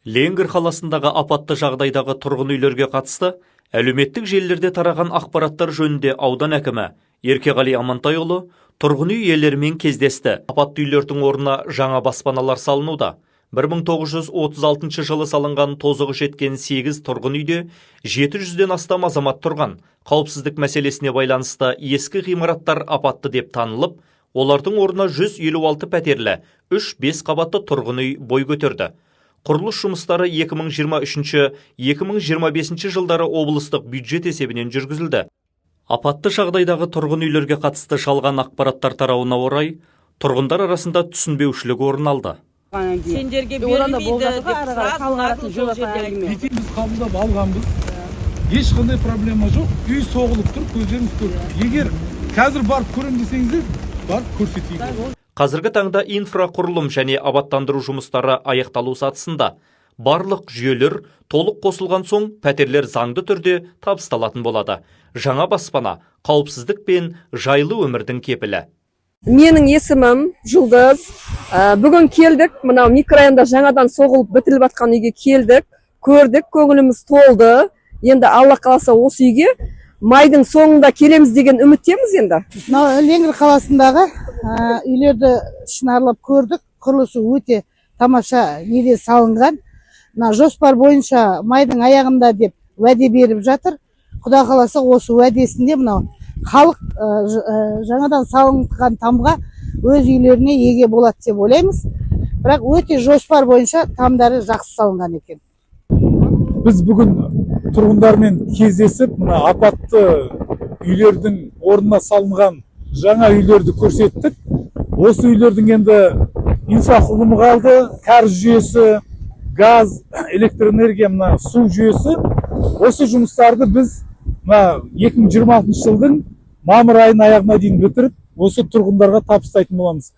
Ленгір қаласындағы апатты жағдайдағы тұрғын үйлерге қатысты әлеуметтік желілерде тараған ақпараттар жөнінде аудан әкімі Еркеғали Амантайұлы тұрғын үй иелерімен кездесті. Апатты үйлердің орнына жаңа баспаналар салынуда. 1936 жылы салынған тозығы жеткен 8 тұрғын үйде 700-ден астам азамат тұрған. Қауіпсіздік мәселесіне байланысты ескі ғимараттар апатты деп танылып, олардың орнына 156 пәтерлі 3-5 қабатты тұрғын үй бой көтерді. Құрылыс жұмыстары 2023-2025 жылдары облыстық бюджет есебінен жүргізілді. Апатты жағдайдағы тұрғын үйлерге қатысты жалған ақпараттар тарауына орай, тұрғындар арасында түсінбеушілік орын алды. Сендерге берілмейді деп сразу сол жерде. Біз қабылдап алғанбыз. Ешқандай проблема жоқ. Үй соғылып тұр, көздеріңіз көріп. Егер қазір барып көрем десеңіздер, барып көрсетейік. Қазіргі таңда инфрақұрылым және абаттандыру жұмыстары аяқталу сатысында. Барлық жүйелер толық қосылған соң пәтерлер заңды түрде табысталатын болады. Жаңа баспана қауіпсіздік пен жайлы өмірдің кепілі. Менің есімім Жұлдыз. Бүгін келдік, мынау микрорайонда жаңадан соғылып бітіліп жатқан үйге келдік, көрдік, көңіліміз толды. Енді Алла қаласа осы үйге майдың соңында келеміз деген үміттеміз енді. Ленгір қаласындағы үйлерді ішін аралап көрдік. Құрылысы өте тамаша неде салынған. Жоспар бойынша майдың аяғында деп уәде беріп жатыр. Құда қаласа осы уәдесінде мынау халық жаңадан салынған тамға өз үйлеріне еге болады деп ойлаймыз. Бірақ өте жоспар бойынша тамдары жақсы салынған екен. Біз бүгін тұрғындармен кездесіп, мына апатты үйлердің орнына салынған жаңа үйлерді көрсеттік. Осы үйлердің енді инфрақұрылымы қалды, кәріз жүйесі, газ, электроэнергия, мына су жүйесі. Осы жұмыстарды біз 2026 жылдың мамыр айының аяғына дейін бітіріп, осы тұрғындарға табыстайтын боламыз.